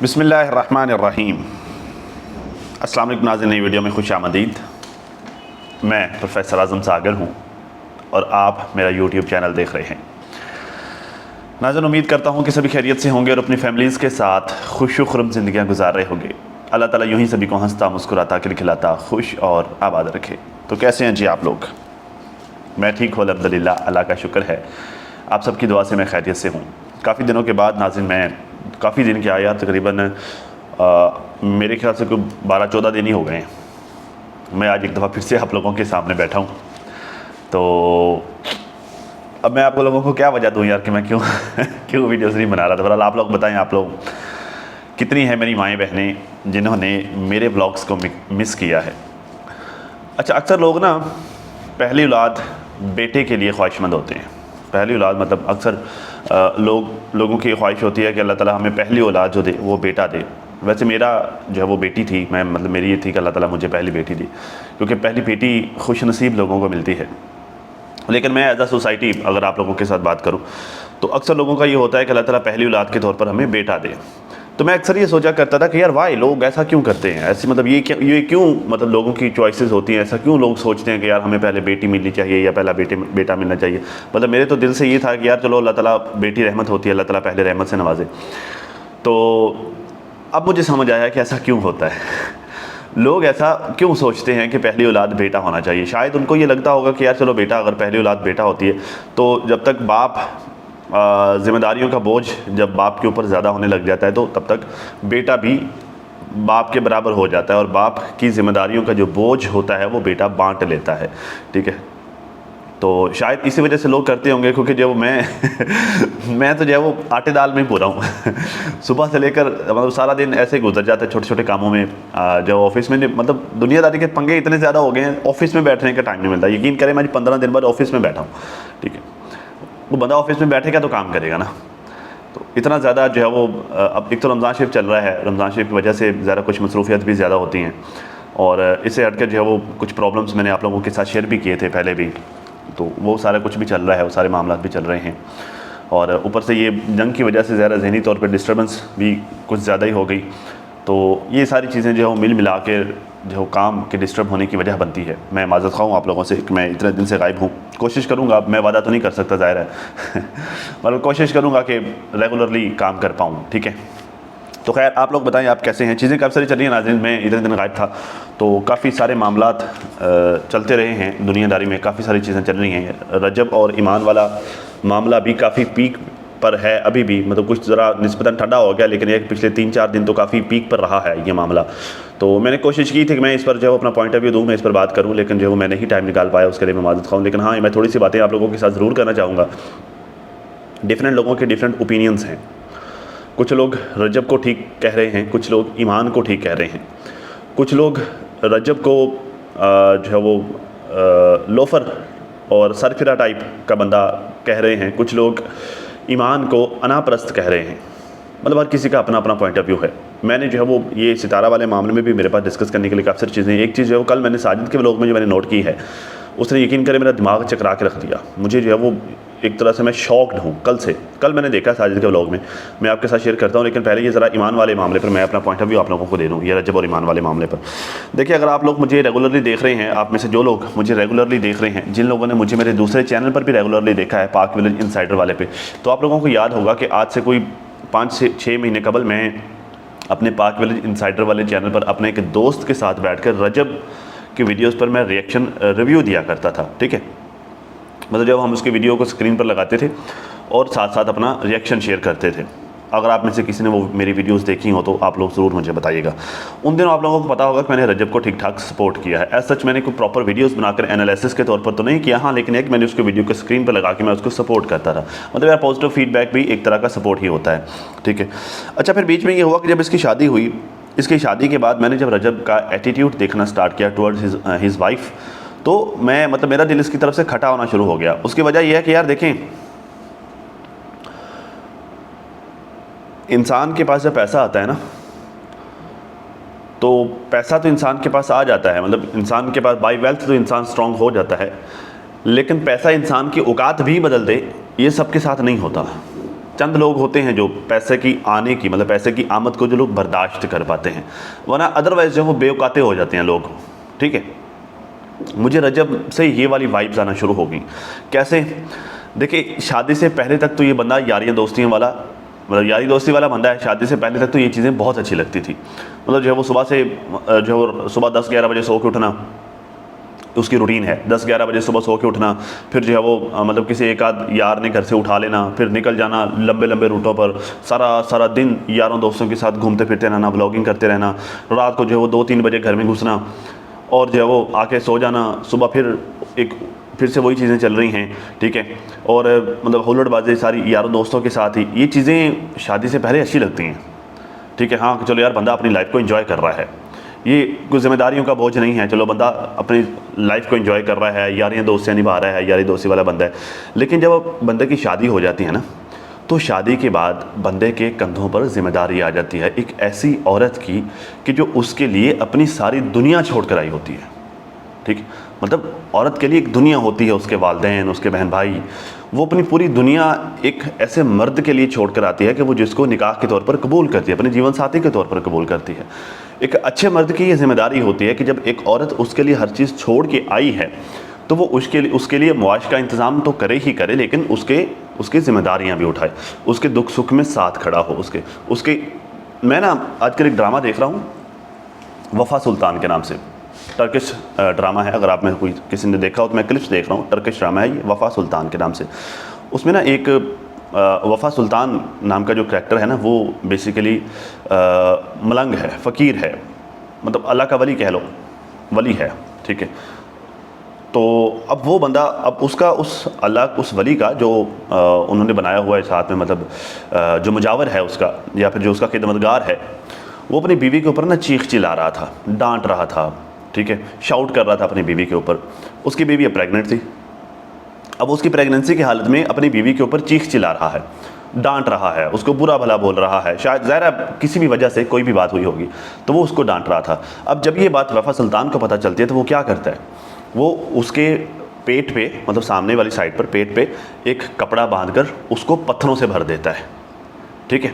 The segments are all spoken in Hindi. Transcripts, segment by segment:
बिस्मिल्लाहिर्रहमानिर्रहीम। अस्सलाम वालेकुम नाज़रीन, नई वीडियो में खुश आमदीद। मैं प्रोफेसर आज़म सागर हूँ और आप मेरा यूट्यूब चैनल देख रहे हैं। नाज़रीन, उम्मीद करता हूँ कि सभी खैरियत से होंगे और अपनी फैमिलीज़ के साथ खुश खुर्रम ज़िंदगियाँ गुजार रहे होंगे। अल्लाह ताला यूँ ही सभी को हंसता मुस्कुराता खिलखिलाता खुश और आबाद रखे। तो कैसे हैं जी आप लोग? मैं ठीक हूँ अल्हम्दुलिल्लाह, अल्लाह का शुक्र है। आप सबकी दुआ से मैं खैरियत से हूँ। काफ़ी दिनों के बाद नाज़रीन, मैं काफ़ी दिन क्या यार, तकरीबन मेरे ख्याल से कोई 12-14 दिन ही हो गए हैं, मैं आज एक दफ़ा फिर से आप लोगों के सामने बैठा हूँ। तो अब मैं आप लोगों को क्या वजह दूँ यार कि मैं क्यों क्यों वीडियोज़ नहीं बना रहा था। बहरहाल आप लोग बताएं, आप लोग कितनी हैं मेरी माएँ बहनें जिन्होंने मेरे व्लॉग्स को मिस किया है। अच्छा, अक्सर लोग ना पहली औलाद बेटे के लिए ख्वाहिशमंद होते हैं। पहली औलाद मतलब अक्सर लोगों की ख्वाहिश होती है कि अल्लाह ताला हमें पहली औलाद जो दे वो बेटा दे। वैसे मेरा जो है वो बेटी थी, मैं मतलब मेरी ये थी कि अल्लाह ताला मुझे पहली बेटी दी, क्योंकि पहली बेटी खुशनसीब लोगों को मिलती है। लेकिन मैं एज अ सोसाइटी अगर आप लोगों के साथ बात करूँ तो अक्सर लोगों का ये होता है कि अल्लाह ताला पहली औलाद के तौर पर हमें बेटा दे। तो मैं अक्सर ये सोचा करता था कि यार वाई लोग ऐसा क्यों करते हैं, ऐसी मतलब ये क्यों मतलब लोगों की चॉइसेस होती हैं, ऐसा क्यों लोग सोचते हैं कि यार हमें पहले बेटी मिलनी चाहिए या पहला बेटा मिलना चाहिए। मतलब मेरे तो दिल से ये था कि यार चलो अल्लाह ताला बेटी रहमत होती है, अल्लाह ताला पहले रहमत से नवाजे। तो अब मुझे समझ आया कि ऐसा क्यों होता है, लोग ऐसा क्यों सोचते हैं कि पहली औलाद बेटा होना चाहिए। शायद उनको ये लगता होगा कि यार चलो बेटा, अगर पहली औलाद बेटा होती है तो जब तक बाप ज़िम्मेदारियों का बोझ जब बाप के ऊपर ज़्यादा होने लग जाता है तो तब तक बेटा भी बाप के बराबर हो जाता है और बाप की ज़िम्मेदारियों का जो बोझ होता है वो बेटा बांट लेता है। ठीक है, तो शायद इसी वजह से लोग करते होंगे, क्योंकि जब मैं तो जो है वो आटे दाल में ही पूरा हूँ सुबह से लेकर मतलब सारा दिन ऐसे ही गुजर जाता है छोटे छोटे कामों में। जब ऑफिस में मतलब दुनियादारी के पंगे इतने ज़्यादा हो गए हैं, ऑफिस में बैठने का टाइम नहीं मिलता। यकीन करें मैं 15 दिन बाद ऑफिस में बैठा हूँ। ठीक है, वो बंदा ऑफिस में बैठेगा तो काम करेगा ना, तो इतना ज़्यादा जो है वो अब एक तो रमज़ान शरीफ चल रहा है, रमज़ान शरीफ की वजह से ज़्यादा कुछ मसरूफियत भी ज़्यादा होती हैं और इससे हटकर जो है वो कुछ प्रॉब्लम्स मैंने आप लोगों के साथ शेयर भी किए थे पहले भी, तो वो सारा कुछ भी चल रहा है, वो सारे मामला भी चल रहे हैं। और ऊपर से ये जंग की वजह से ज़्यादा ज़हनी तौर पर डिस्टर्बेंस भी कुछ ज़्यादा ही हो गई। तो ये सारी चीज़ें जो है वो मिल मिला के जो काम के डिस्टर्ब होने की वजह बनती है। मैं माज़रत ख़्वाह हूँ आप लोगों से कि मैं इतने दिन से गायब हूँ। कोशिश करूँगा, मैं वादा तो नहीं कर सकता ज़ाहिर है मतलब कोशिश करूँगा कि रेगुलरली काम कर पाऊँ। ठीक है, तो खैर आप लोग बताएं आप कैसे हैं, चीज़ें काफ़ी सारी चल रही हैं नाज़रीन। मैं इतने दिन गायब था तो काफ़ी सारे मामलात चलते रहे हैं दुनियादारी में, काफ़ी सारी चीज़ें चल रही हैं। रजब और ईमान वाला मामला भी काफ़ी पीक पर है अभी भी, मतलब कुछ ज़रा निस्बतन ठंडा हो गया, लेकिन एक पिछले 3-4 दिन तो काफ़ी पीक पर रहा है ये मामला। तो मैंने कोशिश की थी कि मैं इस पर जो है अपना पॉइंट ऑफ व्यू दूँ, मैं इस पर बात करूँ, लेकिन जो है मैं नहीं टाइम निकाल पाया, उसके लिए मैं माज़रत ख़्वाह हूँ। लेकिन हाँ, मैं थोड़ी सी बातें आप लोगों के साथ ज़रूर करना चाहूँगा। डिफरेंट लोगों के डिफरेंट ओपिनियंस हैं। कुछ लोग रजब को ठीक कह रहे हैं, कुछ लोग ईमान को ठीक कह रहे हैं, कुछ लोग रजब को जो है वो लोफर और सरफिरा टाइप का बंदा कह रहे हैं, कुछ लोग ईमान को अनापरस्त कह रहे हैं। मतलब हर किसी का अपना अपना पॉइंट ऑफ व्यू है। मैंने जो है वो ये सितारा वाले मामले में भी मेरे पास डिस्कस करने के लिए काफ़ी सारी चीज़ें। एक चीज़ जो है वो कल मैंने साजिद के व्लॉग में जो मैंने नोट की है, उसने यकीन करे मेरा दिमाग चकरा के रख दिया। मुझे जो है वो एक तरह से मैं शॉक्ड हूँ कल मैंने देखा साजिद के व्लॉग में, मैं आपके साथ शेयर करता हूँ। लेकिन पहले ये ज़रा ईमान वाले मामले पर मैं अपना पॉइंट ऑफ व्यू आप लोगों को दे दूँ, ये रजब और ईमान वाले मामले पर। देखिए, अगर आप लोग मुझे रेगुलरली देख रहे हैं, आप में से जो लोग मुझे रेगुलरली देख रहे हैं, जिन लोगों ने मुझे मेरे दूसरे चैनल पर भी रेगुलरली देखा है, पाक विलेज इनसाइडर वाले पे, तो आप लोगों को याद होगा कि आज से कोई 5 से 6 महीने कबल मैं अपने पाक विलेज इनसाइडर वाले चैनल पर अपने एक दोस्त के साथ बैठकर रजब की वीडियोस पर मैं रिएक्शन रिव्यू दिया करता था। ठीक है, मतलब जब हम उसके वीडियो को स्क्रीन पर लगाते थे और साथ साथ अपना रिएक्शन शेयर करते थे। अगर आप में से किसी ने वो मेरी वीडियोस देखी हो तो आप लोग ज़रूर मुझे बताइएगा। उन दिनों आप लोगों को पता होगा कि मैंने रजब को ठीक ठाक सपोर्ट किया है। एज सच मैंने कोई प्रॉपर वीडियोस बनाकर एनालिसिस के तौर पर तो नहीं किया, हाँ, लेकिन एक मैंने उसके वीडियो को स्क्रीन पर लगा के मैं उसको सपोर्ट करता था। मतलब यार पॉजिटिव फीडबैक भी एक तरह का सपोर्ट ही होता है। ठीक है, अच्छा, फिर बीच में ये हुआ कि जब इसकी शादी हुई, इसकी शादी के बाद मैंने जब रजब का एटीट्यूड देखना स्टार्ट किया टुवर्ड्स हिज वाइफ, तो मैं मतलब मेरा दिल इसकी तरफ से खटा होना शुरू हो गया। उसकी वजह यह है कि यार देखें, इंसान के पास जब पैसा आता है ना, तो पैसा तो इंसान के पास आ जाता है, मतलब इंसान के पास बाई वेल्थ तो इंसान स्ट्रांग हो जाता है, लेकिन पैसा इंसान की औकात भी बदल दे, ये सबके साथ नहीं होता। चंद लोग होते हैं जो पैसे की आने की मतलब पैसे की आमद को जो लोग बर्दाश्त कर पाते हैं, वरना अदरवाइज जो वो बेवकाते हो जाते हैं लोग। ठीक है, मुझे रजब से ये वाली वाइब्स आना शुरू हो गई। कैसे? देखिए, शादी से पहले तक तो ये बंदा यारियाँ दोस्तियों वाला मतलब यारी दोस्ती वाला बंदा है। शादी से पहले तक तो ये चीज़ें बहुत अच्छी लगती थी। मतलब जो है वो सुबह से जो है सुबह 10-11 बजे सो के उठना, उसकी रूटीन है। 10-11 बजे सुबह सो के उठना, फिर जो है वो मतलब किसी एक आध यार ने घर से उठा लेना, फिर निकल जाना लंबे लंबे रूटों पर, सारा दिन यारों दोस्तों के साथ घूमते फिरते रहना, व्लॉगिंग करते रहना। रात को जो है वो 2-3 बजे घर में घुसना और जो है वो आके सो जाना। सुबह फिर से वही चीज़ें चल रही हैं। ठीक है, और मतलब हुल्लड़बाजी सारी यारों दोस्तों के साथ ही। ये चीज़ें शादी से पहले अच्छी लगती हैं। ठीक है, हाँ चलो यार बंदा अपनी लाइफ को एंजॉय कर रहा है, ये कोई जिम्मेदारियों का बोझ नहीं है, चलो बंदा अपनी लाइफ को एंजॉय कर रहा है, यारियाँ दोस्तियाँ निभा रहा है, यारी दोस्ती वाला बंदा है। लेकिन जब बंदे की शादी हो जाती है ना, तो शादी के बाद बंदे के कंधों पर जिम्मेदारी आ जाती है एक ऐसी औरत की कि जो उसके लिए अपनी सारी दुनिया छोड़ कर आई होती है। ठीक, मतलब औरत के लिए एक दुनिया होती है, उसके वालिदैन, उसके बहन भाई, वो अपनी पूरी दुनिया एक ऐसे मर्द के लिए छोड़ कर आती है कि वो जिसको निकाह के तौर पर कबूल करती है, अपने जीवन साथी के तौर पर कबूल करती है। एक अच्छे मर्द की ये जिम्मेदारी होती है कि जब एक औरत उसके लिए हर चीज़ छोड़ के आई है तो वो उसके लिए मुआश का इंतज़ाम तो करे ही करे, लेकिन उसकी जिम्मेदारियाँ भी उठाए, उसके दुख सुख में साथ खड़ा हो। उसके मैं ना आजकल एक ड्रामा देख रहा हूँ वफ़ा सुल्तान के नाम से, टर्किश ड्रामा है। अगर आप में कोई किसी ने देखा हो तो मैं क्लिप्स देख रहा हूँ। टर्किश ड्रामा है ये, वफ़ा सुल्तान के नाम से। उसमें ना एक वफ़ा सुल्तान नाम का जो कैरेक्टर है ना, वो बेसिकली मलंग है, फ़कीर है, मतलब अल्लाह का वली कह लो, वली है। ठीक है, तो अब वो बंदा, अब उसका उस वली का जो उन्होंने बनाया हुआ है साथ में, मतलब जो मुजावर है उसका या फिर जो उसका खिदमतगार है, वो अपनी बीवी के ऊपर ना चीख चिल्ला रहा था, डांट रहा था। ठीक है, शाउट कर रहा था अपनी बीवी के ऊपर। उसकी बीवी अब प्रेग्नेंट थी। अब उसकी प्रेगनेंसी की हालत में अपनी बीवी के ऊपर चीख चिल्ला रहा है, डांट रहा है, उसको बुरा भला बोल रहा है। शायद ज़ाहिर किसी भी वजह से कोई भी बात हुई होगी तो वो उसको डांट रहा था। अब जब ये बात वफ़ा सुल्तान को पता चलती है तो वो क्या करता है, वो उसके पेट पे, मतलब सामने वाली साइड पर पेट पे एक कपड़ा बांधकर उसको पत्थरों से भर देता है। ठीक है,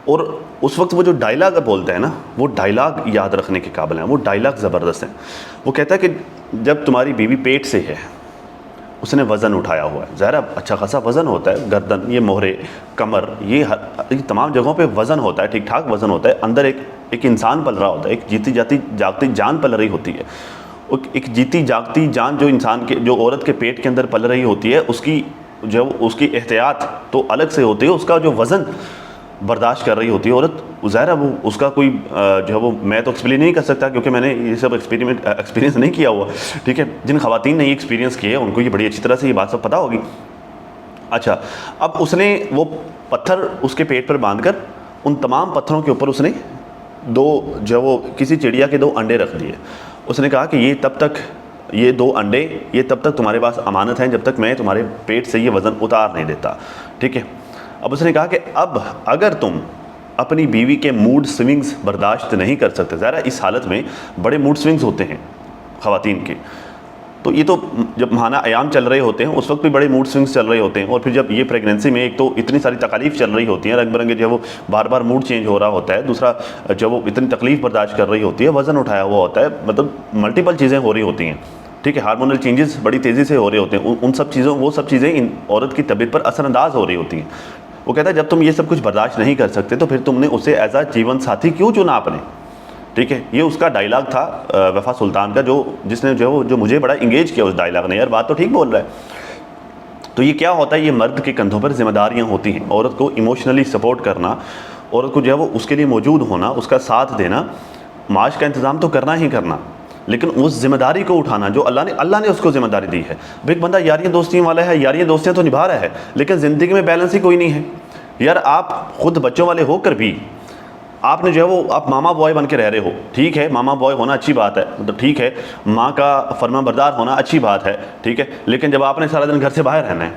और उस वक्त वो जो डायलॉग बोलते हैं ना, वो डायलॉग याद रखने के काबिल हैं, वो डायलॉग ज़बरदस्त हैं। वो कहता है कि जब तुम्हारी बीवी पेट से है, उसने वज़न उठाया हुआ है, ज़ाहिर अच्छा खासा वज़न होता है, गर्दन, ये मोहरे, कमर, ये तमाम जगहों पे वज़न होता है, ठीक ठाक वज़न होता है। अंदर एक इंसान पल रहा होता है, एक जीती जागती जान पल रही होती है। एक जीती जागती जान जो इंसान के, जो औरत के पेट के अंदर पल रही होती है, उसकी एहतियात तो अलग से होती है, उसका जो वज़न बर्दाश्त कर रही होती है औरत, ज़ाहिर वो उसका कोई जो है वो मैं तो एक्सप्लेन नहीं कर सकता क्योंकि मैंने ये सब एक्सपीरियंस नहीं किया हुआ। ठीक है, जिन ख़वातीन ने ये एक्सपीरियंस किए हैं उनको ये बड़ी अच्छी तरह से ये बात सब पता होगी। अच्छा, अब उसने वो पत्थर उसके पेट पर बांधकर उन तमाम पत्थरों के ऊपर उसने वो किसी चिड़िया के 2 अंडे रख दिए। उसने कहा कि ये 2 अंडे ये तब तक तुम्हारे पास अमानत हैं जब तक मैं तुम्हारे पेट से ये वज़न उतार नहीं देता। ठीक है, अब उसने कहा कि अब अगर तुम अपनी बीवी के मूड स्विंग्स बर्दाश्त नहीं कर सकते, ज़रा इस हालत में बड़े मूड स्विंग्स होते हैं ख़वातीन के, तो ये तो जब माहाना अयाम चल रहे होते हैं उस वक्त भी बड़े मूड स्विंग्स चल रहे होते हैं, और फिर जब ये प्रेगनेंसी में एक तो इतनी सारी तकलीफ़ चल रही होती हैं, रंग बिरंगे जो वो बार बार मूड चेंज हो रहा होता है, दूसरा जब वो इतनी तकलीफ़ बर्दाश्त कर रही होती है, वज़न उठाया हुआ होता है, मतलब मल्टीपल चीज़ें हो रही होती हैं। ठीक है, हार्मोनल चेंजेस बड़ी तेज़ी से हो रहे होते हैं, वो सब चीज़ें इन औरत की तबीयत पर असरअंदाज हो रही होती हैं। वो कहता है जब तुम ये सब कुछ बर्दाश्त नहीं कर सकते तो फिर तुमने उसे एज अ जीवन साथी क्यों चुना आपने। ठीक है, ये उसका डायलॉग था वफ़ा सुल्तान का, जिसने जो मुझे बड़ा इंगेज किया उस डायलॉग ने, यार बात तो ठीक बोल रहा है। तो ये क्या होता है, ये मर्द के कंधों पर जिम्मेदारियाँ होती हैं, औरत को इमोशनली सपोर्ट करना, औरत को जो है वो उसके लिए मौजूद होना, उसका साथ देना, माश का इंतज़ाम तो करना ही करना, लेकिन उस जिम्मेदारी को उठाना जो अल्लाह ने उसको जिम्मेदारी दी है। भाई एक बंदा यारियाँ दोस्तियों वाला है, यारियाँ दोस्तियाँ तो निभा रहा है, लेकिन ज़िंदगी में बैलेंस ही कोई नहीं है। यार आप खुद बच्चों वाले होकर भी आपने जो है वो आप मामा बॉय बन के रह रहे हो। ठीक है, मामा बॉय होना अच्छी बात है, मतलब ठीक है, माँ का फरमाबरदार होना अच्छी बात है। ठीक है, लेकिन जब आपने सारा दिन घर से बाहर रहना है,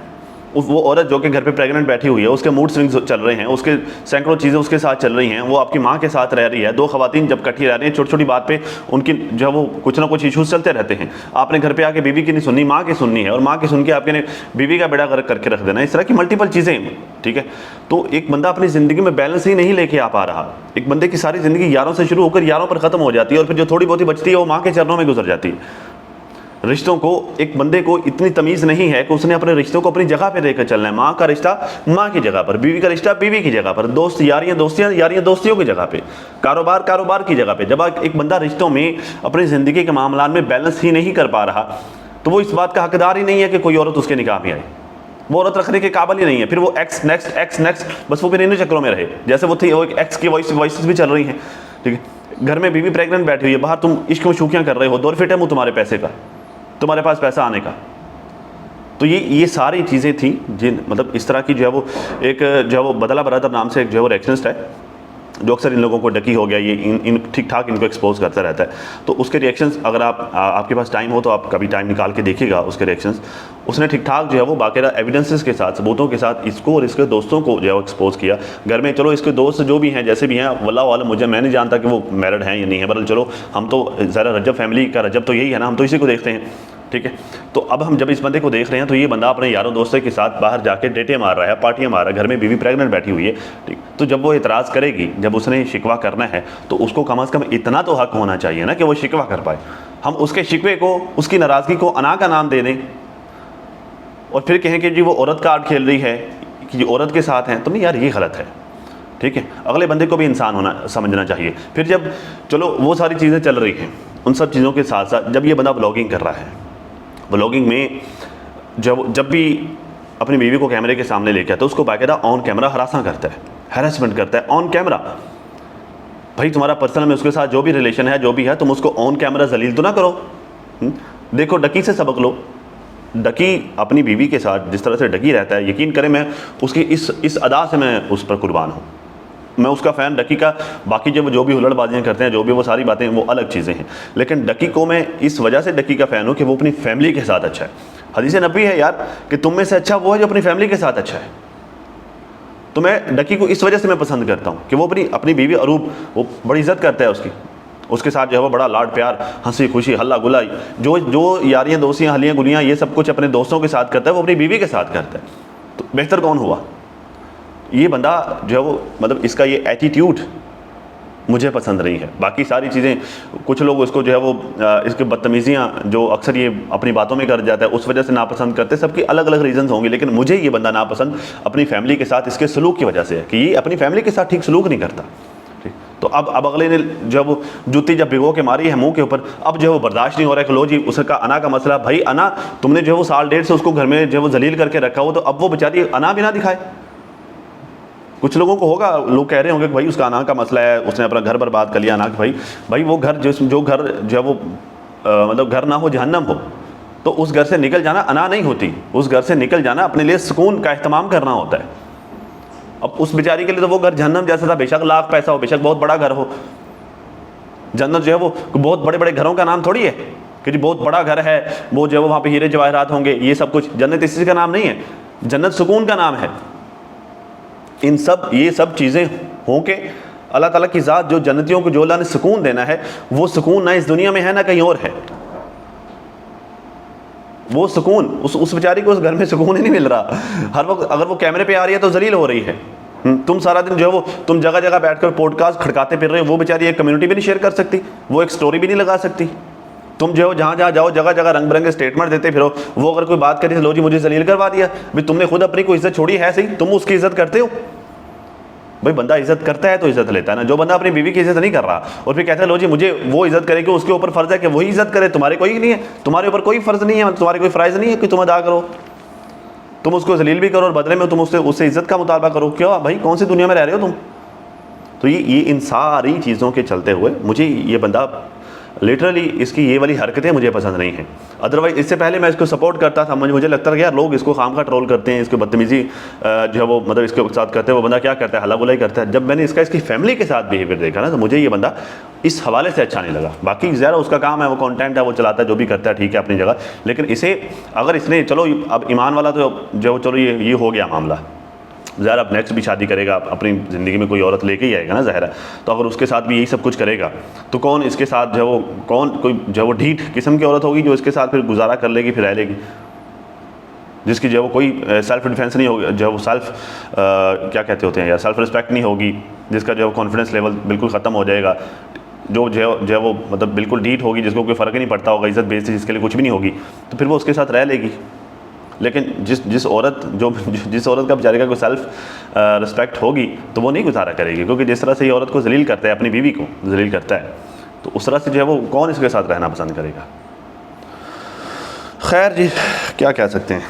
वो औरत जो कि घर पे प्रेग्नेंट बैठी हुई है, उसके मूड स्विंग्स चल रहे हैं, उसके सैकड़ों चीज़ें उसके साथ चल रही हैं, वो आपकी माँ के साथ रह रही है, दो खवातीन जब इकट्ठी रह रही हैं, छोटी छोटी बात पे उनकी जो है वो कुछ ना कुछ इशूज़ चलते रहते हैं। आपने घर पे आके बीवी की नहीं सुननी, माँ की सुननी है, और माँ की सुन के आपके ने बीवी का बेड़ा गर्क करके रख देना। इस तरह की मल्टीपल चीज़ें, ठीक है। तो एक बंदा अपनी ज़िंदगी में बैलेंस ही नहीं लेके आ पा रहा। एक बंदे की सारी ज़िंदगी यारों से शुरू होकर यारों पर ख़त्म हो जाती है, और फिर जो थोड़ी बहुत ही बचती है वो माँ के चरणों में गुजर जाती है। रिश्तों को, एक बंदे को इतनी तमीज़ नहीं है कि उसने अपने रिश्तों को अपनी जगह पे लेकर चलना है। माँ का रिश्ता माँ की जगह पर, बीवी का रिश्ता बीवी की जगह पर, दोस्त यारियाँ दोस्तियाँ यारियाँ दोस्तियों की जगह पे, कारोबार कारोबार की जगह पे। जब एक बंदा रिश्तों में अपनी ज़िंदगी के मामलों में बैलेंस ही नहीं कर पा रहा, तो वो इस बात का हकदार ही नहीं है कि कोई औरत उसके निकाह में आए। वो औरत रखने के काबिल ही नहीं है। फिर वो एक्स नेक्स्ट, बस वो फिर इन्हीं चक्रों में रहे। जैसे वो थी, वो एक एक्स की वॉइस भी चल रही हैं, ठीक है। घर में बीवी प्रेग्नेंट बैठी हुई है, बाहर तुम इश्क में शूखियाँ कर रहे हो, दौर फिट है मुँह तुम्हारे पैसे का, तुम्हारे पास पैसा आने का। तो ये सारी चीज़ें थी जिन, मतलब इस तरह की जो है वो एक जो है वो बदला ब्रदर नाम से एक जो है वो रेक्शनिस्ट है, जो अक्सर इन लोगों को डकी हो गया, ये इन ठीक ठाक इनको एक्सपोज करता रहता है। तो उसके रिएक्शंस, अगर आपके पास टाइम हो तो आप कभी टाइम निकाल के देखिएगा उसके रिएक्शंस। उसने ठीक ठाक जो है वो बाकायदा एविडेंसेस के साथ, सबूतों के साथ इसको और इसके दोस्तों को जो है वो एक्सपोज किया। घर में चलो इसके दोस्त जो भी हैं, जैसे भी हैं, वल्लाह वाला मुझे, मैं नहीं जानता कि वो मैरिड हैं या नहीं है, बल्कि चलो हम तो ज़रा रजब फैमिली का रजब तो यही है ना, हम तो इसी को देखते हैं, ठीक है। तो अब हम जब इस बंदे को देख रहे हैं तो ये बंदा अपने यारों दोस्तों के साथ बाहर जाके डेटे मार रहा है, पार्टियां मार रहा है, घर में बीवी प्रेग्नेंट बैठी हुई है, ठीक। तो जब वो इतराज़ करेगी, जब उसने शिकवा करना है, तो उसको कम से कम इतना तो हक होना चाहिए ना कि वो शिकवा कर पाए। हम उसके शिकवे को, उसकी नाराज़गी को अना का नाम दे दें और फिर कहें कि जी वो औरत कार्ड खेल रही है, कि जी औरत के साथ हैं, तो नहीं यार, ये गलत है, ठीक है। अगले बंदे को भी इंसान होना समझना चाहिए। फिर जब चलो वो सारी चीज़ें चल रही हैं, उन सब चीज़ों के साथ साथ जब ये बंदा ब्लॉगिंग कर रहा है, ब्लॉगिंग में जब भी अपनी बीवी को कैमरे के सामने लेके आता है, उसको बाकायदा ऑन कैमरा हरासा करता है, हैरेसमेंट करता है ऑन कैमरा। भाई तुम्हारा पर्सनल में उसके साथ जो भी रिलेशन है, जो भी है, तुम उसको ऑन कैमरा जलील तो ना करो। देखो, डकी से सबक लो। डकी अपनी बीवी के साथ जिस तरह से डकी रहता है, यकीन करें मैं उसकी इस अदा से मैं उस पर कुर्बान हूँ। मैं उसका फ़ैन डकी का। बाकी जब जो भी हुलड़बाजियाँ करते हैं, जो भी वो सारी बातें, वो अलग चीज़ें हैं, लेकिन डकी को मैं इस वजह से डकी का फ़ैन हूँ कि वो अपनी फैमिली के साथ अच्छा है। हदीस नबी है यार कि तुम में से अच्छा वो है जो अपनी फैमिली के साथ अच्छा है। तो मैं डकी को इस वजह से मैं पसंद करता हूँ कि वो अपनी बीवी अरूब, वो बड़ी इज़्ज़त करता है उसके साथ जो है वो बड़ा लाड प्यार, हंसी खुशी, हल्ला गुला, जो यारियाँ दोस्तियाँ, हलियाँ गुलियाँ, ये सब कुछ अपने दोस्तों के साथ करता है, वो अपनी बीवी के साथ करता है। तो बेहतर कौन हुआ? ये बंदा जो है वो, मतलब इसका ये एटीट्यूड मुझे पसंद नहीं है। बाकी सारी चीज़ें, कुछ लोग उसको जो है वो इसकी बदतमीज़ियाँ जो अक्सर ये अपनी बातों में कर जाता है, उस वजह से नापसंद करते हैं। सबकी अलग अलग रीज़न्स होंगे, लेकिन मुझे ये बंदा नापसंद अपनी फैमिली के साथ इसके सलूक की वजह से है कि ये अपनी फैमिली के साथ ठीक सलूक नहीं करता। ठीक, तो अब अगले ने जो वो जूती जब भिगो के मारी है मुंह के ऊपर, अब जो है वो बर्दाश्त नहीं हो रहा है कि लो जी उसका अना का मसला। भाई अना, तुमने जो है वो साल डेढ़ से उसको घर में जो है वो जलील करके रखा हो, तो अब वो बेचारी अना भी ना दिखाए। कुछ लोगों को होगा, लोग कह रहे होंगे कि भाई उसका अना का मसला है, उसने अपना घर बर्बाद कर लिया। अना कि भाई वो घर जो घर जो है वो मतलब घर ना हो जहन्नम हो, तो उस घर से निकल जाना अना नहीं होती। उस घर से निकल जाना अपने लिए सुकून का एहतमाम करना होता है। अब उस बेचारी के लिए तो वो घर जहन्नम जैसा था, बेशक लाख पैसा हो, बेशक बहुत बड़ा घर हो। जन्नत जो है वो बहुत बड़े बड़े घरों का नाम थोड़ी है कि जी बहुत बड़ा घर है, वो जो है वो वहाँ पे हीरे जवाहरात होंगे, ये सब कुछ। जन्नत इसी का नाम नहीं है, जन्नत सुकून का नाम है। ये सब चीज़ें हों के अल्लाह ताला की ज़ात जो जन्नतियों को जो अल्लाह ने सुकून देना है, वो सुकून ना इस दुनिया में है ना कहीं और है। वो सुकून उस बेचारी को उस घर में सुकून ही नहीं मिल रहा। हर वक्त अगर वो कैमरे पे आ रही है तो जलील हो रही है। तुम सारा दिन जो है वो तुम जगह जगह बैठकर पॉडकास्ट खड़काते फिर रहे हो। वो बेचारी एक कम्युनिटी भी नहीं शेयर कर सकती, वो एक स्टोरी भी नहीं लगा सकती। तुम जो जहाँ जहाँ जाओ जगह जगह रंग बिरंगे स्टेटमेंट देते फिरो। वो अगर कोई बात करे, लो जी मुझे जलील करवा दिया। भाई तुमने खुद अपनी कोई इज्जत छोड़ी है, सही तुम उसकी इज्जत करते हो। भाई बंदा इज्जत करता है तो इज्जत लेता है ना। जो बंदा अपनी बीवी की इज्जत नहीं कर रहा और फिर कहता है लो जी मुझे वो इज्जत करे, कि उसके ऊपर फ़र्ज़ है कि वही इज्जत करे, तुम्हारे कोई नहीं है, तुम्हारे ऊपर कोई फ़र्ज़ नहीं है, तुम्हारे कोई फ़राइज़ नहीं है कि तुम अदा करो। तुम उसको जलील भी करो और बदले में तुम उससे इज्जत का मुतालबा करो। क्यों भाई, कौन सी दुनिया में रह रहे हो तुम? तो ये इन सारी चीज़ों के चलते हुए मुझे ये बंदा लिटरली, इसकी ये वाली हरकतें मुझे पसंद नहीं हैं। अदरवाइज़ इससे पहले मैं इसको सपोर्ट करता था। मुझे लगता था कि यार लोग इसको खाम खा ट्रोल करते हैं, इसको बदतमीज़ी जो है वो मतलब इसके साथ करते हैं। वो बंदा क्या करता है, हल्ला गुला ही करता है। जब मैंने इसकी फैमिली के साथ बिहेवियर देखा ना, तो मुझे ये बंदा इस हवाले से अच्छा नहीं लगा। बाकी ज़रा उसका काम है, वो कंटेंट है, वो चलाता है, जो भी करता है ठीक है अपनी जगह, लेकिन इसे अगर इसने चलो अब ईमान वाला तो जो चलो ये हो गया मामला, ज़रा अब नेक्स्ट भी शादी करेगा, अपनी ज़िंदगी में कोई औरत लेके ही आएगा ना ज़ाहिर है, तो अगर उसके साथ भी यही सब कुछ करेगा तो कौन इसके साथ जो वो कोई जो वो ढीठ किस्म की औरत होगी जो इसके साथ फिर गुजारा कर लेगी, फिर रह लेगी, जिसकी जो वो कोई सेल्फ डिफेंस नहीं होगी, जो वो सेल्फ क्या कहते होते हैं यार, सेल्फ रिस्पेक्ट नहीं होगी, जिसका जो कॉन्फिडेंस लेवल बिल्कुल ख़त्म हो जाएगा, जो वो मतलब बिल्कुल ढीठ होगी, जिसको कोई फ़र्क ही नहीं पड़ता होगा, इज़्ज़त बेइज्जती जिसके लिए कुछ भी नहीं होगी, तो फिर वो उसके साथ रह लेगी। लेकिन जिस औरत का बेचारे का कोई सेल्फ रिस्पेक्ट होगी तो वो नहीं गुजारा करेगी, क्योंकि जिस तरह से ये औरत को जलील करता है, अपनी बीवी को जलील करता है, तो उस तरह से जो है वो कौन इसके साथ रहना पसंद करेगा। खैर जी, क्या कह सकते हैं,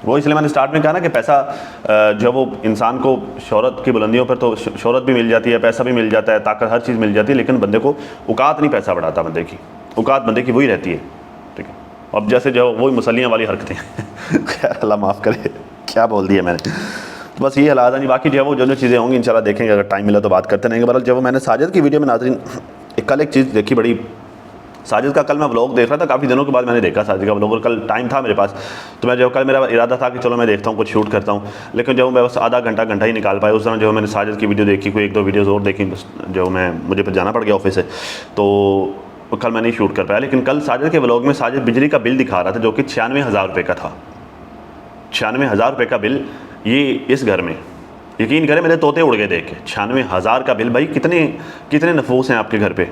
वो इसलिए मैंने स्टार्ट में कहा ना कि पैसा जो वो इंसान को शोहरत की बुलंदियों पर तो शोहरत भी मिल जाती है, पैसा भी मिल जाता है, ताकत, हर चीज़ मिल जाती है, लेकिन बंदे को औकात नहीं पैसा बढ़ाता। बंदे की औकात बंदे की वही रहती है, ठीक है। अब जैसे जो वही मुसलियाँ वाली हरकतें खैर अल्लाह माफ़ करे, क्या बोल दिया मैंने, तो बस ये हालात है जी। बाकी जो है वो जो चीज़ें होंगी इंशाल्लाह देखेंगे, अगर टाइम मिला तो बात करते रहेंगे। बहरहाल जब मैंने साजिद की वीडियो में नाज़रीन कल एक चीज़ देखी, बड़ी साजिद का कल मैं व्लॉग देख रहा था, काफ़ी दिनों के बाद मैंने देखा साजिद का व्लॉग, और कल टाइम था मेरे पास, तो मैं जो कल मेरा इरादा था कि चलो मैं देखता हूँ, कुछ शूट करता हूँ, लेकिन जो मैं बस आधा घंटा ही निकाल पाया। उस दौरान जो मैंने साजिद की वीडियो देखी, कोई 1-2 वीडियोज़ और देखी, जो मुझे फिर जाना पड़ गया ऑफिस से, तो कल मैं नहीं शूट कर पाया। लेकिन कल साजिद के व्लॉग में साजिद बिजली का बिल दिखा रहा था, जो कि 96,000 रुपये का था। 96,000 रुपये का बिल ये इस घर में, यकीन करें मेरे तोते उड़ गए देख के। 96,000 का बिल, भाई कितने नफूस हैं आपके घर पे।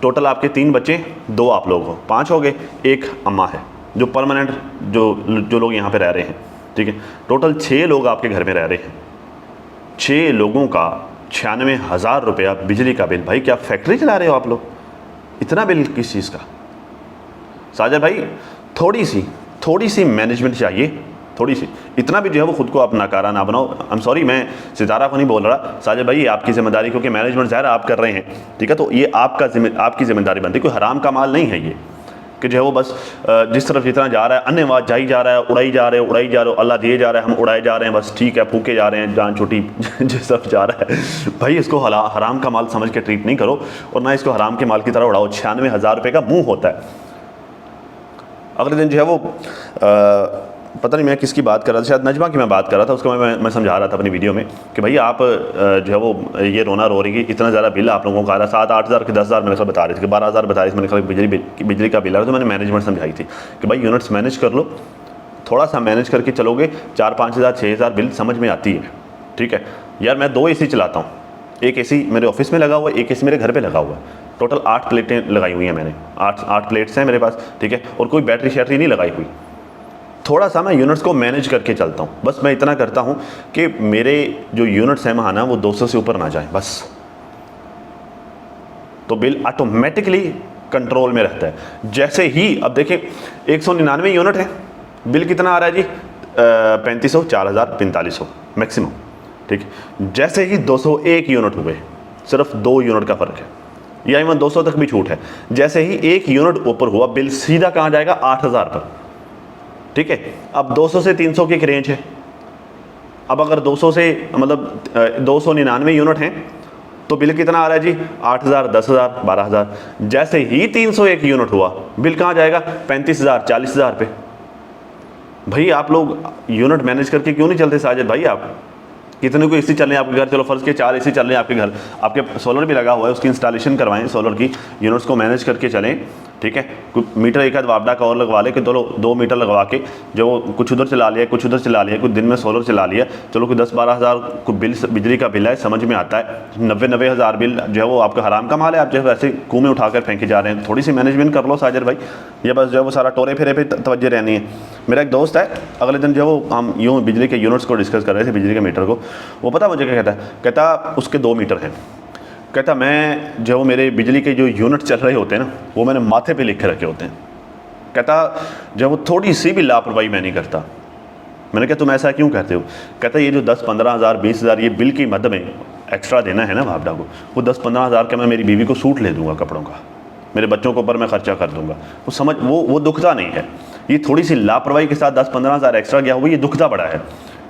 टोटल आपके 3 बच्चे, 2 आप लोग हो, 5 हो गए, 1 अम्मा है जो परमानेंट जो लोग यहाँ पे रह रहे हैं, ठीक है। टोटल 6 लोग आपके घर में रह रहे हैं, 6 लोगों का 96,000 रुपया बिजली का बिल। भाई क्या फैक्ट्री चला रहे हो आप लोग, इतना बिल किस चीज़ का। साजिद भाई थोड़ी सी मैनेजमेंट चाहिए, थोड़ी सी, इतना भी जो है वो खुद को आप नकारा ना बनाओ। आई एम सॉरी, मैं सितारा को नहीं बोल रहा साजिद भाई, ये आपकी जिम्मेदारी, क्योंकि मैनेजमेंट ज़ाहिर आप कर रहे हैं, ठीक है, तो ये आपकी जिम्मेदारी बनती है। कोई हराम का माल नहीं है ये कि जो है वो बस जिस तरफ जितना जा रहा है अन्यवाद जाई जा रहा है, उड़ाई जा रहे हो, अल्लाह दिए जा रहा है, हम उड़ाए जा रहे हैं, बस ठीक है, फूके जा रहे हैं, जान छुट्टी जिस तरफ जा रहा है। भाई इसको हराम का माल समझ के ट्रीट नहीं करो, और ना इसको हराम के माल की तरह उड़ाओ। 96,000 रुपये का मुँह होता है। अगले दिन जो है वो पता नहीं मैं किसकी बात कर रहा था, शायद नजमा की मैं बात कर रहा था, उसको मैं समझा रहा था अपनी वीडियो में कि भाई आप जो है वो ये रोना रो रही है, इतना ज़्यादा बिल आप लोगों का आ रहा है, 7-8 हज़ार के 10,000 मैंने बता रहे थे कि 12,000 बता रहे थे, मैंने कहा बिजली का बिल आ रहा है। तो मैंने मैनेजमेंट समझाई थी कि भाई यूनिट्स मैनेज कर लो, थोड़ा सा मैनेज करके चलोगे, 4-5 हज़ार 6 हज़ार बिल समझ में आती है, ठीक है। यार मैं 2 AC चलाता हूँ, एक AC मेरे ऑफिस में लगा हुआ है, एक AC मेरे घर पर लगा हुआ है। टोटल 8 प्लेटें लगाई हुई हैं मैंने, 8 प्लेट्स हैं मेरे पास, ठीक है, और कोई बैटरी शैटरी नहीं लगाई हुई। थोड़ा सा मैं यूनिट्स को मैनेज करके चलता हूँ, बस मैं इतना करता हूँ कि मेरे जो यूनिट्स हैं महाना वो 200 से ऊपर ना जाएं बस, तो बिल ऑटोमेटिकली कंट्रोल में रहता है। जैसे ही अब देखें 199 यूनिट है, बिल कितना आ रहा है जी, 3500, 4000, 4500 मैक्सिमम, ठीक। जैसे ही 201 यूनिट हुए, सिर्फ 2 यूनिट का फ़र्क है, या इवन 200 तक भी छूट है, जैसे ही 1 यूनिट ऊपर हुआ बिल सीधा कहाँ जाएगा, 8000 पर, ठीक है। अब 200 से 300 की एक रेंज है। अब अगर 200 से मतलब 299 यूनिट हैं तो बिल कितना आ रहा है जी, 8,000, 10,000, 12,000। जैसे ही 301 यूनिट हुआ बिल कहाँ जाएगा, 35,000, 40,000 पे। भाई आप लोग यूनिट मैनेज करके क्यों नहीं चलते साजिद भाई। आप कितने को AC चल रहे हैं आपके घर, चलो फर्ज के 4 AC चल रहे हैं आपके घर, आपके सोलर भी लगा हुआ है, उसकी इंस्टॉलेशन करवाएं, सोलर की यूनिट्स को मैनेज करके चलें, ठीक है। मीटर एक आध वापडा का और लगवा ले कि चलो 2 मीटर लगवा के जो कुछ उधर चला लिया, कुछ उधर चला लिया, कुछ दिन में सोलर चला लिया, चलो कोई 10-12 हज़ार को बिल, बिजली का बिल है, समझ में आता है। 90-90 हज़ार बिल जो है वो आपका हराम का माल है, आप जो है वैसे कुएं में उठाकर फेंके जा रहे हैं। थोड़ी सी मैनेजमेंट कर लो साजिद भाई, ये बस जो है वो सारा टोरे फेरे पे तवज्जो रहनी है। मेरा एक दोस्त है, अगले दिन जो है वो हम यूँ बिजली के यूनिट्स को डिस्कस कर रहे थे, बिजली के मीटर को, वो पता मुझे क्या कहता उसके 2 मीटर हैं। कहता मैं जो मेरे बिजली के जो यूनिट चल रहे होते हैं ना, वो मैंने माथे पे लिख के रखे होते हैं। कहता जब वो थोड़ी सी भी लापरवाही मैं नहीं करता। मैंने कहा तुम ऐसा क्यों कहते हो। कहता ये जो 10-15 हज़ार 20 हज़ार ये बिल की मद में एक्स्ट्रा देना है ना वापडा को, वो 10-15 हज़ार का मैं मेरी बीवी को सूट ले दूँगा कपड़ों का, मेरे बच्चों के ऊपर मैं खर्चा कर दूँगा। वो समझ वो दुखता नहीं है। ये थोड़ी सी लापरवाही के साथ 10-15 हज़ार एक्स्ट्रा गया हुआ, ये दुखता बड़ा है,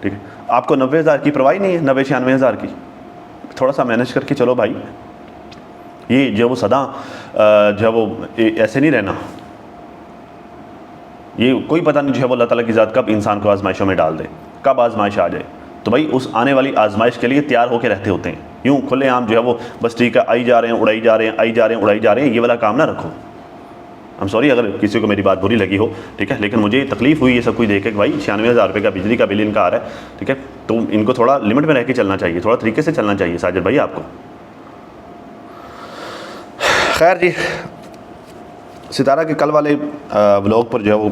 ठीक है। आपको 90 हज़ार की परवाही नहीं है, 90-96 हज़ार की। थोड़ा सा मैनेज करके चलो भाई, ये जो वो सदा जो वो ऐसे नहीं रहना, ये कोई पता नहीं जो है वो अल्लाह ताला की ज़ात कब इंसान को आजमाइशों में डाल दे, कब आजमाइश आ जाए। तो भाई उस आने वाली आजमाइश के लिए तैयार होकर रहते होते हैं। यूँ खुलेआम जो है वो बस ठीक है आई जा रहे हैं, उड़ाई जा रहे हैं, आई जा रहे हैं, उड़ाई जा रहे हैं, ये वाला काम ना रखो। हम सॉरी अगर किसी को मेरी बात बुरी लगी हो, ठीक है, लेकिन मुझे तकलीफ़ हुई ये सब कुछ देख के कि भाई 96,000 रुपये का बिजली का बिल इनका आ रहा है, ठीक है, तो इनको थोड़ा लिमिट में रह के चलना चाहिए, थोड़ा तरीके से चलना चाहिए साजिद भाई आपको। खैर जी, सितारा के कल वाले व्लॉग पर जो है वो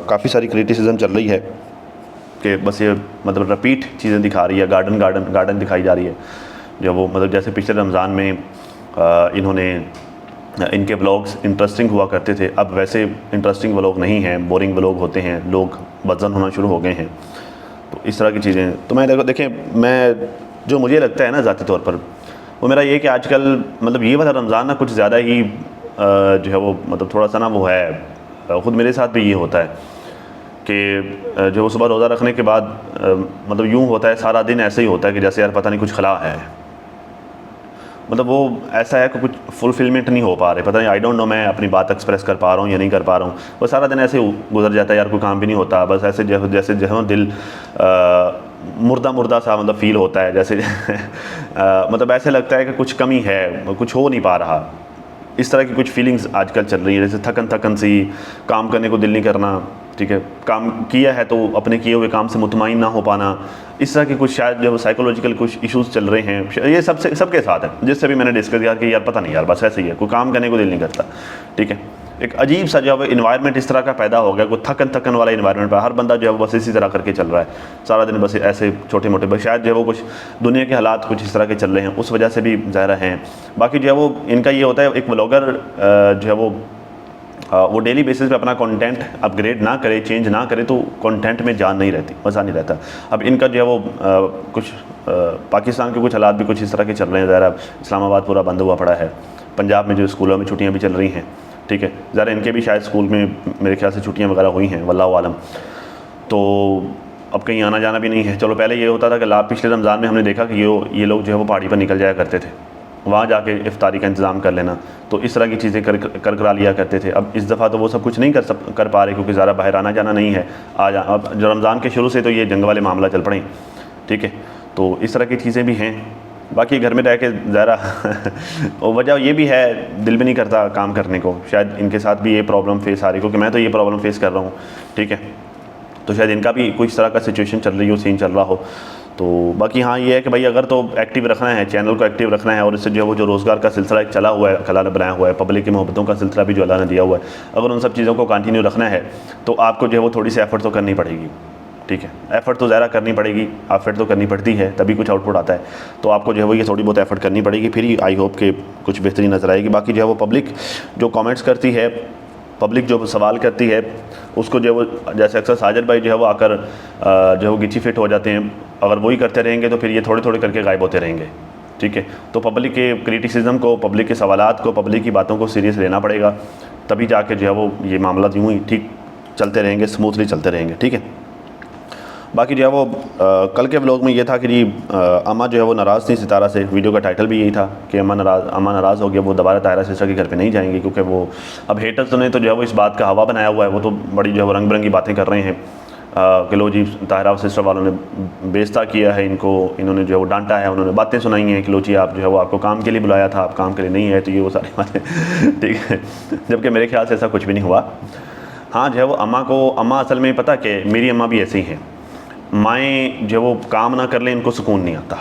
काफ़ी सारी क्रिटिसिज्म चल रही है कि बस ये मतलब रिपीट चीज़ें दिखा रही है, गार्डन दिखाई जा रही है। जो वो मतलब जैसे पिछले रमज़ान में इन्होंने इनके व्लॉग्स इंटरेस्टिंग हुआ करते थे, अब वैसे इंटरेस्टिंग व्लॉग नहीं हैं, बोरिंग व्लॉग होते हैं, लोग बदजन होना शुरू हो गए हैं। तो इस तरह की चीज़ें तो मैं देखें, मैं जो मुझे लगता है ना ज़ाती तौर पर वो मेरा ये कि आजकल मतलब ये वाला रमज़ान ना कुछ ज़्यादा ही जो है वो मतलब थोड़ा सा ना वो है, ख़ुद मेरे साथ भी ये होता है कि जो सुबह रोज़ा रखने के बाद मतलब यूँ होता है सारा दिन ऐसे ही होता है कि जैसे यार पता नहीं कुछ खला है, मतलब वो ऐसा है कि कुछ फुलफिलमेंट नहीं हो पा रहे, पता नहीं आई डोंट नो मैं अपनी बात एक्सप्रेस कर पा रहा हूँ या नहीं कर पा रहा हूँ। बस सारा दिन ऐसे गुजर जाता है यार, कोई काम भी नहीं होता, बस ऐसे जैसे जो दिल मुर्दा सा मतलब फ़ील होता है, जैसे मतलब ऐसे लगता है कि कुछ कमी है, कुछ हो नहीं पा रहा। इस तरह की कुछ फीलिंग्स आजकल चल रही है, जैसे थकन सी, काम करने को दिल नहीं करना, ठीक है, काम किया है तो अपने किए हुए काम से मुतमईन ना हो पाना, इस तरह के कुछ शायद जो साइकोलॉजिकल कुछ इश्यूज़ चल रहे हैं। ये सबके साथ है, जिससे भी मैंने डिस्कस किया कि यार पता नहीं यार बस ऐसे ही है, कोई काम करने को दिल नहीं करता, ठीक है, एक अजीब सा जो है इन्वायरमेंट इस तरह का पैदा हो गया, कोई थकन वाला इन्वायरमेंट पर हर बंदा जो है वो बस इसी तरह करके चल रहा है सारा दिन, बस ऐसे छोटे मोटे, बस शायद जो है वो कुछ दुनिया के हालात कुछ इस तरह के चल रहे हैं, उस वजह से भी ज़ाहिर हैं। बाकी जो है वो इनका ये होता है, एक व्लॉगर जो है वो डेली बेसिस पे अपना कंटेंट अपग्रेड ना करे, चेंज ना करे तो कंटेंट में जान नहीं रहती, मज़ा नहीं रहता। अब इनका जो है वो कुछ पाकिस्तान के कुछ हालात भी कुछ इस तरह के चल रहे हैं, ज़रा इस्लामाबाद पूरा बंद हुआ पड़ा है, पंजाब में जो स्कूलों में छुट्टियां भी चल रही हैं, ठीक है, ज़रा इनके भी शायद स्कूल में मेरे ख्याल से छुट्टियां वगैरह हुई हैं, वल्लाहु आलम। तो अब कहीं आना जाना भी नहीं है। चलो पहले ये होता था कि पिछले रमज़ान में हमने देखा कि ये लोग जो है वो पहाड़ी पर निकल जाया करते थे, वहाँ जाके इफ्तारी का इंतज़ाम कर लेना, तो इस तरह की चीज़ें कर करा लिया करते थे। अब इस दफ़ा तो वो सब कुछ नहीं कर पा रहे क्योंकि ज़्यादा बाहर आना जाना नहीं है। अब जो रमज़ान के शुरू से तो ये जंग वाले मामला चल पड़े, ठीक है, तो इस तरह की चीज़ें भी हैं। बाकी घर में रह के ज़रा और वजह ये भी है, दिल भी नहीं करता काम करने को, शायद इनके साथ भी ये प्रॉब्लम फेस आ रही, क्योंकि मैं तो ये प्रॉब्लम फेस कर रहा हूँ, ठीक है, तो शायद इनका भी कुछ तरह का सिचुएशन चल रही हो, सीन चल रहा हो। तो बाकी हाँ ये है कि भाई अगर तो एक्टिव रखना है, चैनल को एक्टिव रखना है, और इससे जो है वो जो रोज़गार का सिलसिला एक चला हुआ है, अल्लाह ने बनाया हुआ है, पब्लिक की मोहब्बतों का सिलसिला भी जो अल्लाह ने दिया हुआ है, अगर उन सब चीज़ों को कंटिन्यू रखना है तो आपको जो है वो थोड़ी सी एफ़र्ट तो करनी पड़ेगी, ठीक है, एफ़र्ट तो ज़्यादा करनी पड़ेगी, एफ़र्ट तो करनी पड़ती है तभी कुछ आउटपुट आता है। तो आपको जो है वो ये थोड़ी बहुत एफ़र्ट करनी पड़ेगी, फिर ही आई होप कि कुछ बेहतरी नज़र आएगी। बाकी जो है वो पब्लिक जो कमेंट्स करती है, पब्लिक जो सवाल करती है, उसको जो है वो जैसे अक्सर साजिद भाई जो है वो आकर जो है वो गिची फिट हो जाते हैं, अगर वही करते रहेंगे तो फिर ये थोड़े थोड़े करके गायब होते रहेंगे, ठीक है। तो पब्लिक के क्रिटिसिज्म को, पब्लिक के सवालात को, पब्लिक की बातों को सीरियस लेना पड़ेगा, तभी जाके जो है वो ये मामला यूँ ही ठीक चलते रहेंगे, स्मूथली चलते रहेंगे, ठीक है। बाकी जो है वो कल के व्लॉग में ये था कि जी अम्मा जो है वो नाराज़ थी सितारा से, वीडियो का टाइटल भी यही था कि अम्मा नाराज़ हो गया, वो दोबारा ताहिरा सिस्टर के घर पे नहीं जाएंगी, क्योंकि वो अब हेटर्स ने तो जो है वो इस बात का हवा बनाया हुआ है, वो तो बड़ी जो है वो रंग बिरंगी बातें कर रहे हैं कि लो जी ताहिरा सिस्टर वालों ने बेइज्जत किया है इनको, इन्होंने जो है वो डांटा है, उन्होंने बातें सुनाई हैं कि लो जी आप जो है वो आपको काम के लिए बुलाया था, आप काम के लिए नहीं है, तो ये वो सारी बातें ठीक है, जबकि मेरे ख्याल से ऐसा कुछ भी नहीं हुआ। हाँ जो है वो अम्मा असल में पता कि मेरी अम्मा भी ऐसी हैं, माएँ जो वो काम ना कर लें इनको सुकून नहीं आता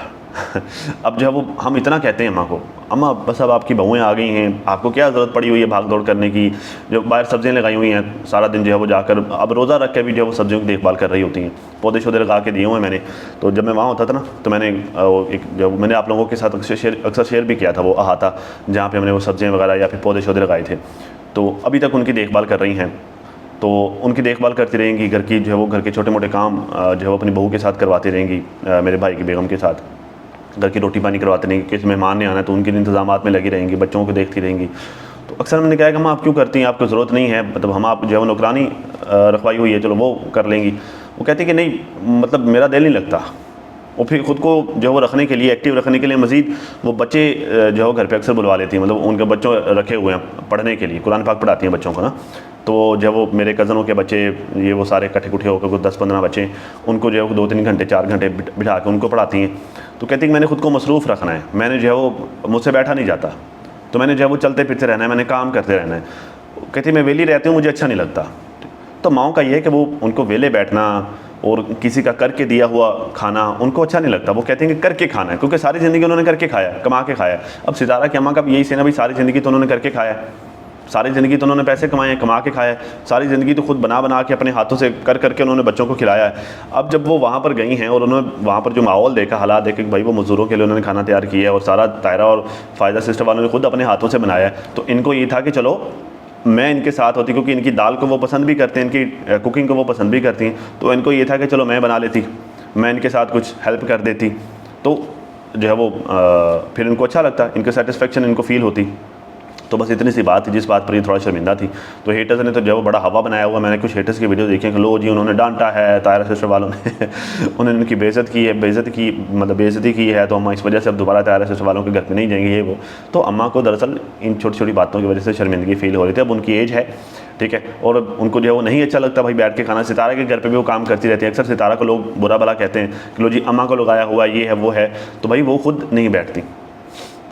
अब जो है वो हम इतना कहते हैं अम्मा को, अम्मा बस अब आपकी बहुएँ आ गई हैं, आपको क्या ज़रूरत पड़ी हुई है भाग दौड़ करने की, जो बाहर सब्जियाँ लगाई हुई हैं सारा दिन जो है वो जाकर अब रोज़ा रख के भी जो है वो सब्जियों की देखभाल कर रही होती हैं, पौधे शौधे लगा के दिए हुए हैं मैंने। तो जब मैं वहाँ होता था ना तो मैंने एक जो मैंने आप लोगों के साथ अक्सर शेयर भी किया था वो अहाता, जहाँ पर हमने वो सब्जियाँ वगैरह या फिर पौधे शौधे लगाए थे, तो अभी तक उनकी देखभाल कर रही हैं। तो उनकी देखभाल करती रहेंगी, घर की जो है वो घर के छोटे मोटे काम जो है वो अपनी बहू के साथ करवाती रहेंगी, मेरे भाई की बेगम के साथ घर की रोटी पानी करवाते रहेंगी, किसी मेहमान ने आना तो उनके इंतजामात में लगी रहेंगी, बच्चों को देखती रहेंगी। तो अक्सर मैंने कहा कि हम आप क्यों करती हैं, आपको ज़रूरत नहीं है, मतलब हम आप जो है वो नौकरानी रखवाई हुई है, चलो वो कर लेंगी। वो कहती कि नहीं मतलब मेरा दिल नहीं लगता, और फिर ख़ुद को जो वो रखने के लिए, एक्टिव रखने के लिए मज़ीद वो बच्चे जो है घर पे अक्सर बुलवा लेती हैं, मतलब उनके बच्चों रखे हुए हैं पढ़ने के लिए, कुरान पाक पढ़ाती हैं बच्चों को ना। तो जब वो मेरे कज़नों के बच्चे ये वो सारे इकट्ठे कुठे होकर कुछ 10-15 बच्चे, उनको जो है 2-3 घंटे 4 घंटे बिठा के उनको पढ़ाती हैं। तो कहती हैं मैंने ख़ुद को मसरूफ़ रखना है, मैंने जो है वो मुझसे बैठा नहीं जाता, तो मैंने जो है वो चलते फिरते रहना है, मैंने काम करते रहना है। कहती मैं वेली रहती हूँ, मुझे अच्छा नहीं लगता। तो माओं का ये है कि वो उनको वेले बैठना और किसी का करके दिया हुआ खाना उनको अच्छा नहीं लगता। वो कहते हैं कि करके खाना है, क्योंकि सारी ज़िंदगी उन्होंने करके खाया, कमा के खाया। अब सितारा की अम्मा का भी यही सीन है, भाई सारी ज़िंदगी तो उन्होंने करके खाया, सारी ज़िंदगी तो उन्होंने पैसे कमाए हैं, कमा के खाया है, सारी ज़िंदगी तो खुद बना बना के अपने हाथों से कर करके उन्होंने बच्चों को खिलाया है। अब जब वो वहाँ पर गई हैं और उन्होंने वहाँ पर जो माहौल देखा, हालात देखे कि भाई वो मज़दूरों के लिए उन्होंने खाना तैयार किया है और सारा दायरा और फ़ायदा सिस्टम वालों ने खुद अपने हाथों से बनाया है, तो इनको ये था कि चलो मैं इनके साथ होती, क्योंकि इनकी दाल को वो पसंद भी करते हैं, इनकी कुकिंग को वो पसंद भी करती हैं। तो इनको ये था कि चलो मैं बना लेती, मैं इनके साथ कुछ हेल्प कर देती, तो जो है वो फिर इनको अच्छा लगता, इनके सेटिस्फेक्शन इनको फ़ील होती। तो बस इतनी सी बात थी जिस बात पर ये थोड़ा शर्मिंदा थी। तो हेटर्स ने तो जो है वो बड़ा हवा बनाया हुआ। मैंने कुछ हेटर्स की वीडियो देखी कि लो जी उन्होंने डांटा है तायरा सिस्टर वालों ने उन्होंने उनकी बेइज्जत की है, बेइज्जती की है, तो अम्मा इस वजह से अब दोबारा तायरा सिस्टर वालों के घर पे नहीं जाएंगे ये वो। तो अम्मा को दरअसल इन छोटी छोटी बातों की वजह से शर्मिंदगी फ़ील हो रही थी। अब उनकी एज है, ठीक है, और उनको जो है वो नहीं अच्छा लगता भाई बैठ के खाना। सितारा के घर पे भी वो काम करती रहती है, अक्सर सितारा को लोग बुरा भला कहते हैं कि लो जी अम्मा को लगाया हुआ ये है वो है, तो भाई वो खुद नहीं बैठती।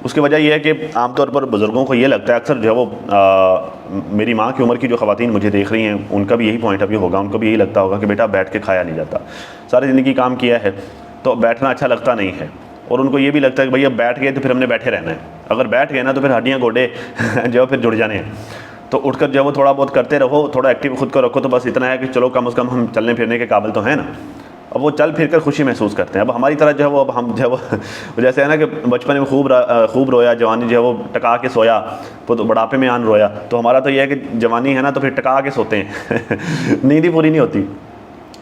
उसकी वजह यह है कि आमतौर पर बुज़ुर्गों को ये लगता है, अक्सर जो है वो मेरी माँ की उम्र की जो ख़वातीन मुझे देख रही हैं उनका भी यही पॉइंट ऑफ व्यू होगा, उनको भी यही लगता होगा कि बेटा बैठ के खाया नहीं जाता, सारी ज़िंदगी काम किया है तो बैठना अच्छा लगता नहीं है। और उनको ये भी लगता है कि भाई अब बैठ गए तो फिर हमने बैठे रहना है, अगर बैठ गए ना तो फिर हड्डियाँ गोडे जो है फिर जुड़ जाने हैं। तो उठकर जो है वो थोड़ा बहुत करते रहो, थोड़ा एक्टिव खुद को रखो, तो बस इतना है कि चलो कम से कम हम चलने फिरने के काबिल तो हैं ना। अब वो चल फिर कर खुशी महसूस करते हैं। अब हमारी तरह जो है वो, अब हम जो है वो जैसे है ना कि बचपन में खूब रोया, जवानी जो है वो टका के सोया, तो बुढ़ापे में आन रोया। तो हमारा तो यह है कि जवानी है ना तो फिर टका के सोते हैं नींद ही पूरी नहीं होती।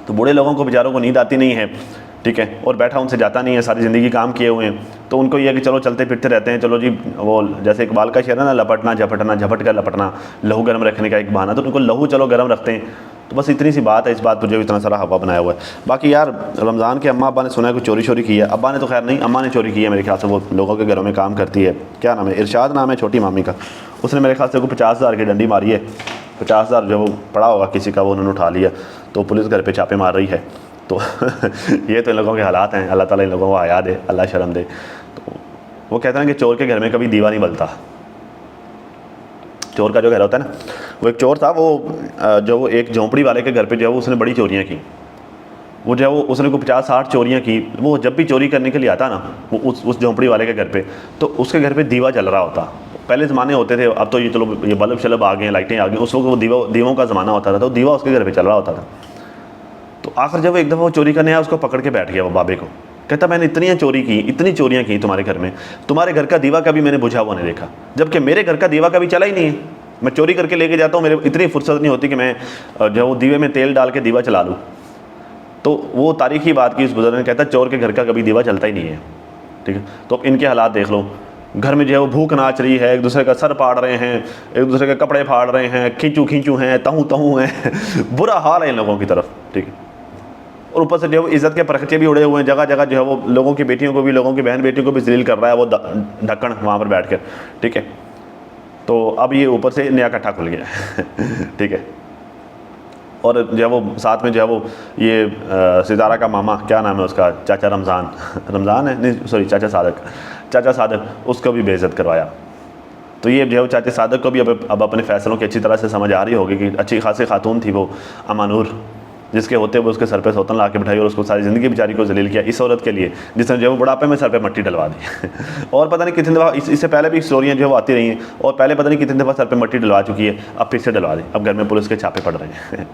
तो बूढ़े लोगों को बेचारों को नींद आती नहीं है, ठीक है, और बैठा उनसे जाता नहीं है, सारी ज़िंदगी काम किए हुए हैं, तो उनको यह है कि चलो चलते फिरते रहते हैं। चलो जी वो जैसे इकबाल का शेर है ना, लपटना झपटना झपट कर लपटना, लहू गर्म रखने का एक बहाना, तो उनको लहू चलो गर्म रखते हैं। तो बस इतनी सी बात है, इस बात पर जो इतना सारा हवा बनाया हुआ है। बाकी यार रमज़ान के अम्मा अब्बा ने सुना है कुछ चोरी की है, अब्बा ने तो खैर नहीं, अम्मा ने चोरी की है मेरे ख्याल से, वो लोगों के घरों में काम करती है। क्या नाम है, इरशाद नाम है छोटी मामी का, उसने मेरे ख्याल से को 50,000 की डंडी मारी है। 50,000 जो वो पड़ा होगा किसी का, वो उन्होंने उठा लिया, तो पुलिस घर पे छापे मार रही है। तो ये तो इन लोगों के हालात हैं, अल्लाह ताला इन लोगों को हया दे, अल्लाह शर्म दे। तो वो कहते हैं कि चोर के घर में कभी दीवा नहीं बलता। चोर का जो घर होता है ना, वो एक चोर था, वो जो वो एक झोंपड़ी वाले के घर पे जो है उसने बड़ी चोरियाँ की। वो जो है वो उसने को 50-60 चोरियाँ की। वो जब भी चोरी करने के लिए आता ना वो उस झोंपड़ी वाले के घर पे, तो उसके घर पे दीवा जल रहा होता। पहले ज़माने होते थे, अब तो ये चलो ये बल्ब शल्ब आ गए, लाइटें आ गई, उस वक्त वो दीवों का ज़माना होता था, तो दीवा उसके घर पर चल रहा होता था। तो आखिर जब एक दफ़ा वो चोरी करने आया, उसको पकड़ के बैठ गया वो बाबे को, कहता मैंने इतनी चोरियाँ की तुम्हारे घर में, तुम्हारे घर का दीवा कभी मैंने बुझा हुआ नहीं देखा, जबकि मेरे घर का दीवा कभी चला ही नहीं है। मैं चोरी करके लेके जाता हूँ, मेरे इतनी फुर्सत नहीं होती कि मैं जो वो दीवे में तेल डाल के दीवा चला लूँ। तो वो तारीखी बात की उस बुजुर्ग ने, कहता चोर के घर का कभी दीवा चलता ही नहीं है, ठीक है। तो अब इनके हालात देख लो, घर में जो है वो भूख नाच रही है, एक दूसरे का सर फाड़ रहे हैं, एक दूसरे के कपड़े फाड़ रहे हैं, खींचू हैं, तहूँ हैं बुरा हाल है इन लोगों की तरफ, ठीक है। और ऊपर से जो है इज़्ज़त के परखचे भी उड़े हुए हैं, जगह जगह जो है वो लोगों की बेटियों को भी, लोगों की बहन बेटियों को भी जलील कर रहा है वो ढक्कन वहाँ पर बैठ कर, ठीक है। तो अब ये ऊपर से नया कट्ठा खुल गया ठीक है। और जो है वो साथ में जो है वो ये सितारा का मामा, क्या नाम है उसका, चाचा रमज़ान है नहीं सॉरी चाचा सादक, उसको भी बेइज्जत करवाया। तो ये जो है चाचा सादक को भी अब अपने फ़ैसलों की अच्छी तरह से समझ आ रही होगी कि अच्छी खासी खातून थी वो अमानूर, जिसके होते हुए उसके सर पे सौतन ला के बिठाई और उसको सारी ज़िंदगी बेचारी को जलील किया इस औरत के लिए, जिसने जो है बुढ़ापे में सर पे मट्टी डलवा दी और पता नहीं कितनी दफ़ा इससे पहले भी स्टोरियाँ जो है वो आती रही हैं, और पहले पता नहीं कितनी दफ़ा सर पे मट्टी डलवा चुकी है, अब फिर से डलवा दी। अब घर में पुलिस के छापे पड़ रहे हैं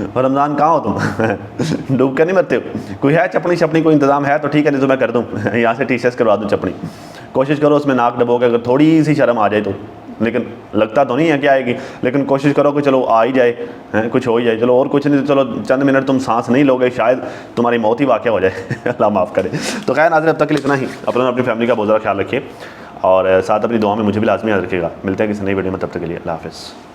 और रमज़ान कहाँ हो तुम डूब कर नहीं मरते हो? कोई है चपनी कोई इंतज़ाम है तो ठीक है, नहीं तो मैं कर दूँ यहाँ से टी-शर्ट करवा दूँ चपनी, कोशिश करो उसमें नाक डबोगे, अगर थोड़ी सी शर्म आ जाए तो, लेकिन लगता तो नहीं है कि आएगी, लेकिन कोशिश करो कि चलो आ ही जाए, कुछ हो ही जाए, चलो और कुछ नहीं तो चलो चंद मिनट तुम सांस नहीं लोगे, शायद तुम्हारी मौत ही वाक़या हो जाए अल्लाह माफ़ करे। तो खैर नाज़रीन, अब तक के लिए इतना ही। अपनी फैमिली का बहुत ज़्यादा ख्याल रखिए और साथ अपनी दुआ में मुझे भी लाजमी याद रखिएगा। मिलते हैं किसी नई वीडियो में, तब तक के लिए अल्लाह हाफ़िज़।